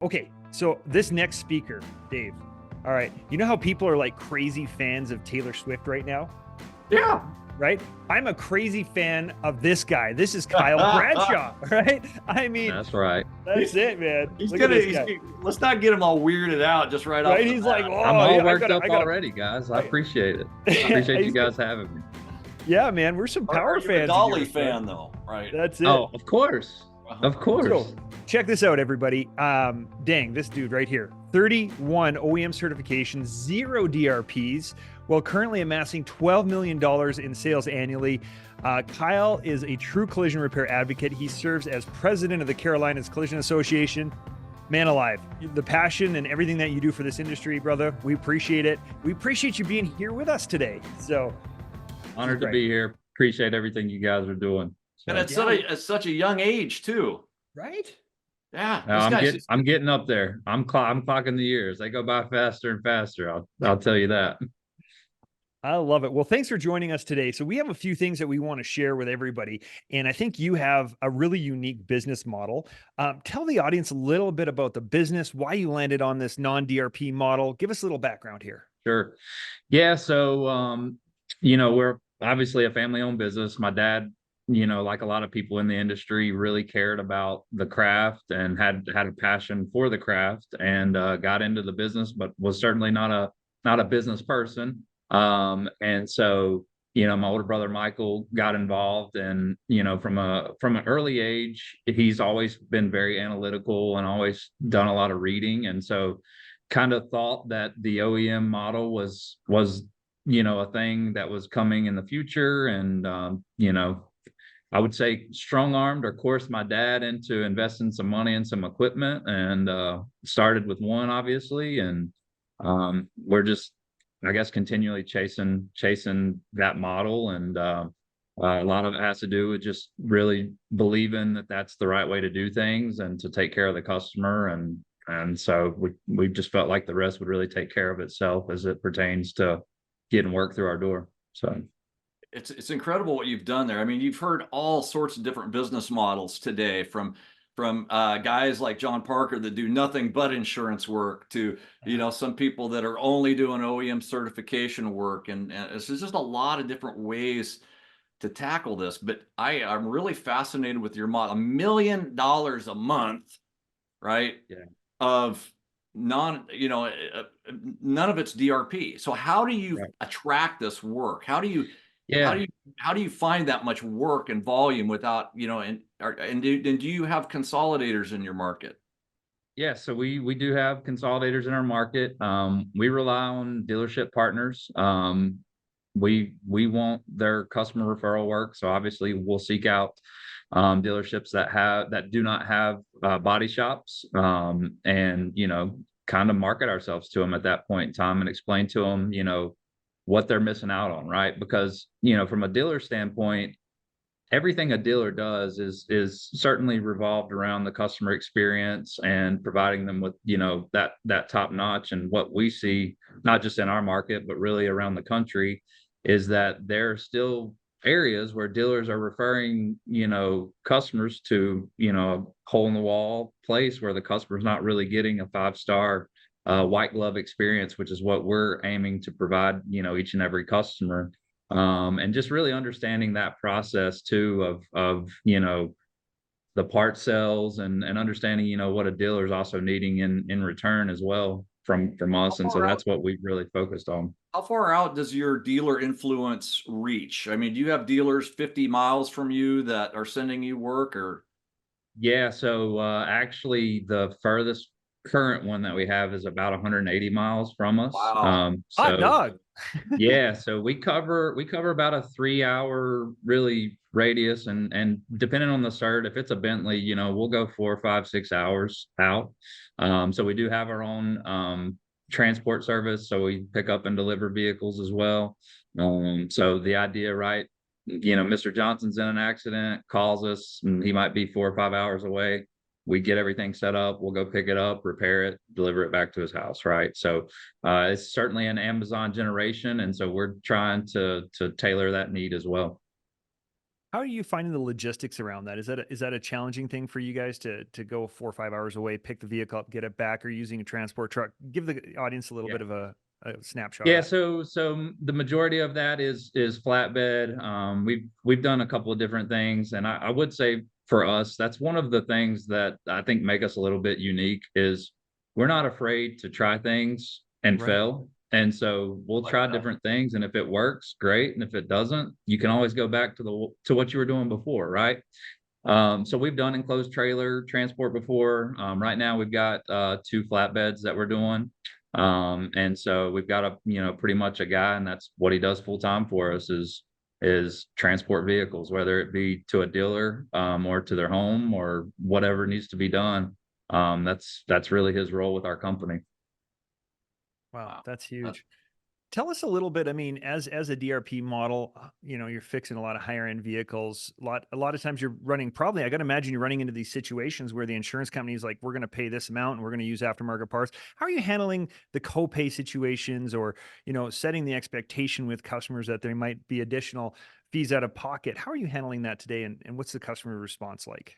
Okay, so this next speaker, Dave. All right, you know how people are like crazy fans of Taylor Swift right now, Yeah. right? I'm a crazy fan of this guy. This is Kyle Bradshaw, right? I mean, That's right. that's it, man. He's Look at gonna. this guy, Let's not get him all weirded out just right off right? the He's like, bat. I'm oh all yeah, worked up I gotta, already, guys. I appreciate it. Appreciate you he's guys having me. yeah, man. We're some Are power you a fans. Dolly of yours, man. fan though? Right. That's it. Oh, of course. Of course. So check this out, everybody. Dang, this dude right here, 31 OEM certifications, 0 DRPs, while currently amassing $12 million in sales annually. Kyle is a true collision repair advocate. He serves as president of the Carolinas Collision Association. Man alive, the passion and everything that you do for this industry, brother, we appreciate it. We appreciate you being here with us today. So Honored to be here. Appreciate everything you guys are doing. And at such a young age too. right? Yeah. I'm getting up there. I'm clocking the years. They go by faster and faster. I'll tell you that. I love it. Well, thanks for joining us today. So we have a few things that we want to share with everybody. And I think you have a really unique business model. Tell the audience a little bit about the business, why you landed on this non-DRP model. Give us a little background here. Sure. Yeah. So, we're obviously a family-owned business. My dad, like a lot of people in the industry, really cared about the craft and had a passion for the craft, and got into the business, but was certainly not a business person. And so, my older brother Michael got involved, and from an early age, he's always been very analytical and always done a lot of reading, and so kind of thought that the OEM model was a thing that was coming in the future. And I would say strong armed or coerced my dad into investing some money in some equipment, and started with one, obviously. And we're just, I guess, continually chasing that model. And a lot of it has to do with just really believing that that's the right way to do things and to take care of the customer. And so we just felt like the rest would really take care of itself as it pertains to getting work through our door. So It's incredible what you've done there. I mean, you've heard all sorts of different business models today, from guys like John Parker that do nothing but insurance work, to some people that are only doing OEM certification work, and it's just a lot of different ways to tackle this. But I'm really fascinated with your model. $1 million a month, right? Yeah. Of none of it's DRP. So how do you attract this work? How do you find that much work and volume without, and do you have consolidators in your market? Yeah, so we do have consolidators in our market. We rely on dealership partners. We want their customer referral work, so obviously we'll seek out dealerships that do not have body shops, and kind of market ourselves to them at that point in time and explain to them what they're missing out on, right? Because from a dealer standpoint, everything a dealer does is certainly revolved around the customer experience and providing them with that top notch. And what we see, not just in our market but really around the country, is that there are still areas where dealers are referring customers to a hole in the wall place where the customer's not really getting a 5-star white glove experience, which is what we're aiming to provide each and every customer. And just really understanding that process too of the part sales, and understanding what a dealer is also needing in return as well from us. And so that's what we've really focused on. How far out does your dealer influence reach? I mean, do you have dealers 50 miles from you that are sending you work? Or Yeah, so actually the furthest current one that we have is about 180 miles from us. Wow. Hot dog. Yeah, so we cover about a 3-hour really radius, and depending on the cert, if it's a Bentley, we'll go 4, 5, 6 hours out. So we do have our own transport service, so we pick up and deliver vehicles as well. So the idea, right? Mr. Johnson's in an accident, calls us, and he might be 4 or 5 hours away. We get everything set up, we'll go pick it up, repair it, deliver it back to his house, right? So it's certainly an Amazon generation, and so we're trying to tailor that need as well. How are you finding the logistics around that? Is that a challenging thing for you guys to go 4 or 5 hours away, pick the vehicle up, get it back, or using a transport truck? Give the audience a little bit of a snapshot of Yeah, that. so the majority of that is flatbed. We've done a couple of different things, and I would say for us, that's one of the things that I think make us a little bit unique is we're not afraid to try things and Right. fail. And so we'll Like try that. different things, and if it works, great. And if it doesn't, you can always go back to what you were doing before, right? So we've done enclosed trailer transport before. Right now we've got 2 flatbeds that we're doing. And so we've got pretty much a guy, and that's what he does full time for us is transport vehicles, whether it be to a dealer or to their home or whatever needs to be done. That's really his role with our company. Wow, Wow. that's That- huge. Tell us a little bit. I mean, as a DRP model, you're fixing a lot of higher end vehicles. A lot of times you're running probably. I got to imagine you're running into these situations where the insurance company is like, "We're going to pay this amount, and we're going to use aftermarket parts." How are you handling the copay situations, or setting the expectation with customers that there might be additional fees out of pocket? How are you handling that today, and what's the customer response like?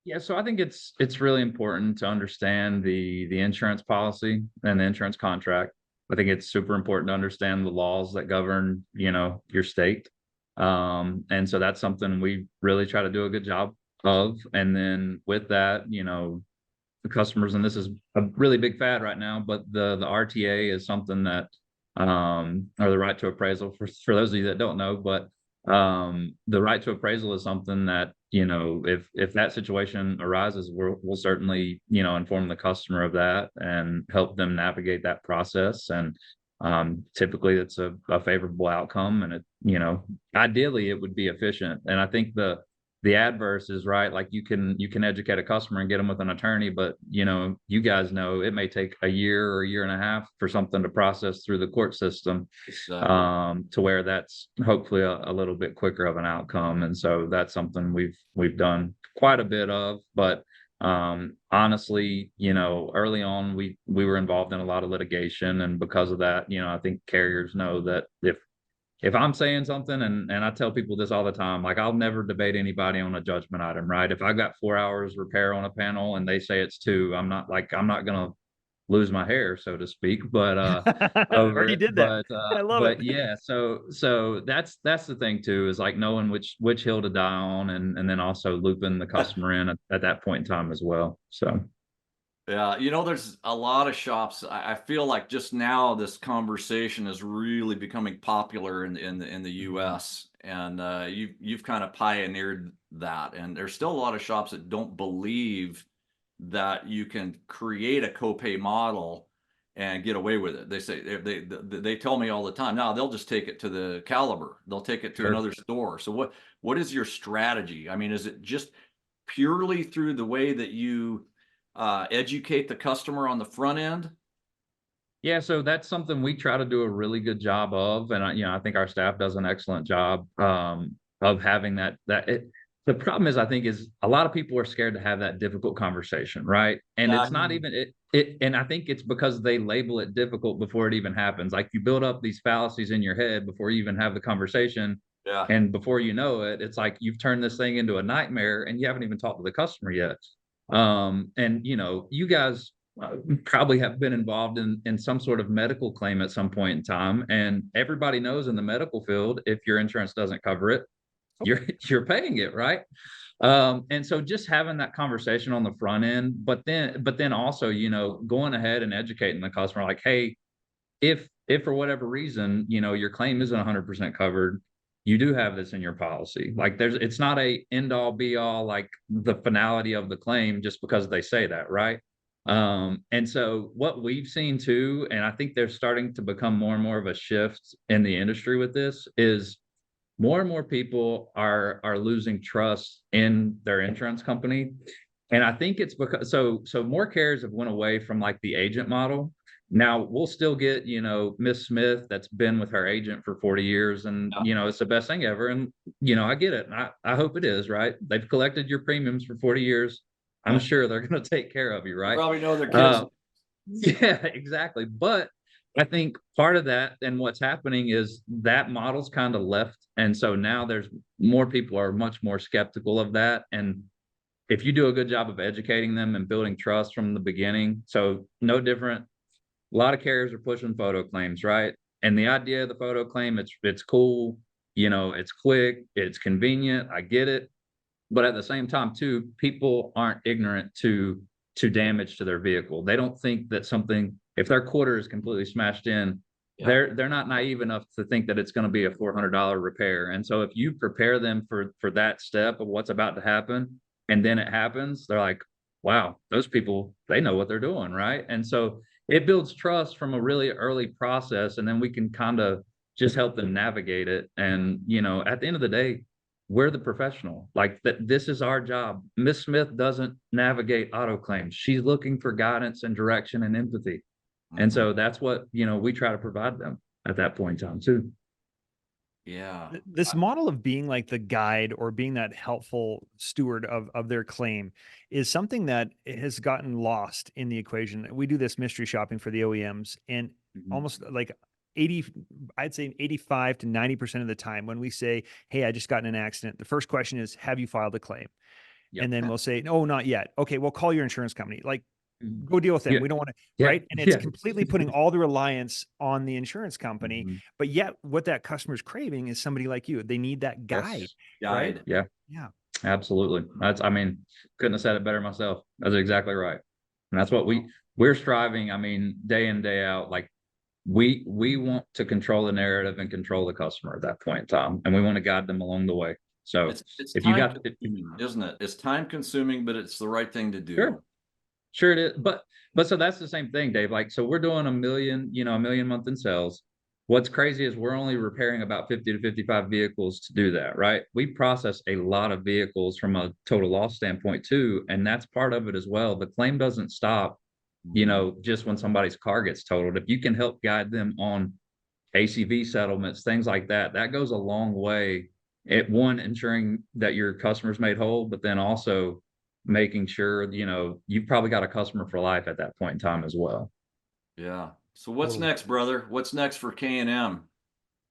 Yeah, so I think it's really important to understand the insurance policy and the insurance contract. I think it's super important to understand the laws that govern, your state. And so that's something we really try to do a good job of. And then with that, the customers, and this is a really big fad right now, but the RTA is something that or the right to appraisal for those of you that don't know, but the right to appraisal is something that, if that situation arises, we'll certainly, inform the customer of that and help them navigate that process. And typically it's a favorable outcome, and ideally it would be efficient. And I think the adverse is right. Like you can educate a customer and get them with an attorney, but you guys know it may take a year or a year and a half for something to process through the court system, Exactly. to where that's hopefully a little bit quicker of an outcome. And so that's something we've done quite a bit of. But honestly, early on we were involved in a lot of litigation, and because of that, I think carriers know that if I'm saying something, and I tell people this all the time, like I'll never debate anybody on a judgment item, right? If I've got 4 hours repair on a panel and they say it's 2, I'm not gonna lose my hair, so to speak, but over Already it. did that. I love it. But yeah, so that's the thing too, is like knowing which hill to die on, and then also looping the customer in at that point in time as well. So Yeah, there's a lot of shops. I feel like just now this conversation is really becoming popular in the U.S. and you've kind of pioneered that. And there's still a lot of shops that don't believe that you can create a copay model and get away with it. They say they tell me all the time. Now they'll just take it to the Caliber. They'll take it to sure. another store. So what is your strategy? I mean, is it just purely through the way that you educate the customer on the front end? Yeah, so that's something we try to do a really good job of, and I think our staff does an excellent job of having that. The problem is, I think, is a lot of people are scared to have that difficult conversation, right? And it's not Exactly. even and I think it's because they label it difficult before it even happens. Like you build up these fallacies in your head before you even have the conversation, Yeah. and before you know it, it's like you've turned this thing into a nightmare, and you haven't even talked to the customer yet. And you guys probably have been involved in some sort of medical claim at some point in time, and everybody knows in the medical field, if your insurance doesn't cover it, Oh, you're paying it, right? And so just having that conversation on the front end, but then also, going ahead and educating the customer, like, hey, if for whatever reason, your claim isn't 100% covered, you do have this in your policy. Like it's not a end all be all, like the finality of the claim just because they say that, right? And so what we've seen too, and I think there's starting to become more and more of a shift in the industry with this, is more and more people are losing trust in their insurance company. And I think it's because so more carriers have went away from like the agent model. Now we'll still get, Miss Smith that's been with her agent for 40 years, and Yeah. it's the best thing ever. And I get it. And I hope it is, right? They've collected your premiums for 40 years. I'm sure they're gonna take care of you, You right? probably know their kids. Uh, yeah, exactly. But I think part of that and what's happening is that model's kind of left. And so now there's more people are much more skeptical of that. And if you do a good job of educating them and building trust from the beginning, so no different. A lot of carriers are pushing photo claims, right? And the idea of the photo claim, it's cool, it's quick, it's convenient. I get it. But at the same time, too, people aren't ignorant to damage to their vehicle. They don't think that something, if their quarter is completely smashed in, they're not naive enough to think that it's going to be a $400 repair. And so if you prepare them for that step of what's about to happen, and then it happens, they're like, wow, those people, they know what they're doing, right? And so it builds trust from a really early process, and then we can kind of just help them navigate it. And at the end of the day, we're the professional. Like that, this is our job. Miss Smith doesn't navigate auto claims. She's looking for guidance and direction and empathy. And so that's what we try to provide them at that point in time too. Yeah. This model of being like the guide or being that helpful steward of their claim is something that has gotten lost in the equation. We do this mystery shopping for the OEMs, and almost like 80, I'd say 85 to 90% of the time when we say, hey, I just got in an accident, the first question is, have you filed a claim? Yep. And then we'll say, no, not yet. Okay, well, call your insurance company. Like, go deal with them. Yeah. We don't want to, Yeah. right? And it's completely putting all the reliance on the insurance company. But yet what that customer's craving is somebody like you. They need that guide, right? Yeah. Yeah. Absolutely. Couldn't have said it better myself. That's exactly right. And that's what we're striving. Day in, day out, like we want to control the narrative and control the customer at that point in time. And we want to guide them along the way. So it's if you got, isn't it? It's time consuming, but it's the right thing to do. Sure it is. But so that's the same thing, Dave. Like, so we're doing a million a month in sales. What's crazy is we're only repairing about 50 to 55 vehicles to do that, right? We process a lot of vehicles from a total loss standpoint too. And that's part of it as well. The claim doesn't stop, just when somebody's car gets totaled. If you can help guide them on ACV settlements, things like that, that goes a long way at ensuring that your customer's made whole, but then also making sure, you've probably got a customer for life at that point in time as well. Yeah. So what's next, brother? What's next for K&M?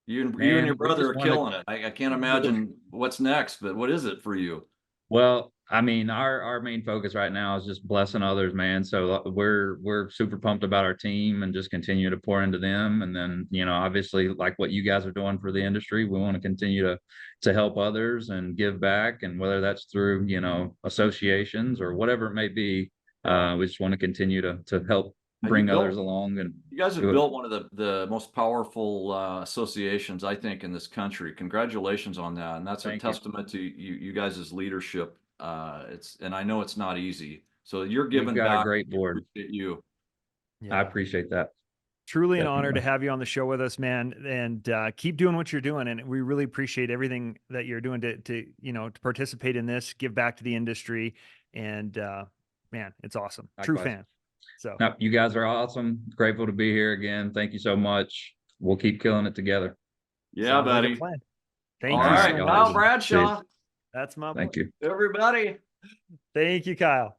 You and Man, your brother are killing it. I can't imagine what's next, but what is it for you? Well, our main focus right now is just blessing others, man. So we're super pumped about our team and just continue to pour into them. And then, obviously, like what you guys are doing for the industry, we want to continue to help others and give back. And whether that's through, associations or whatever it may be, we just want to continue to help bring others along. And you guys have built one of the most powerful associations, I think, in this country. Congratulations on that. And that's a testament to you guys' leadership. And I know it's not easy. So you're giving back. A great board. Appreciate you. Yeah. I appreciate that. Truly an honor to have you on the show with us, man. And keep doing what you're doing. And we really appreciate everything that you're doing to participate in this, give back to the industry. And man, it's awesome. True fan. So no, you guys are awesome. Grateful to be here again. Thank you so much. We'll keep killing it together. Yeah, buddy. Thank you. All right, Kyle Bradshaw. That's my boy. Thank you, everybody. Thank you, Kyle.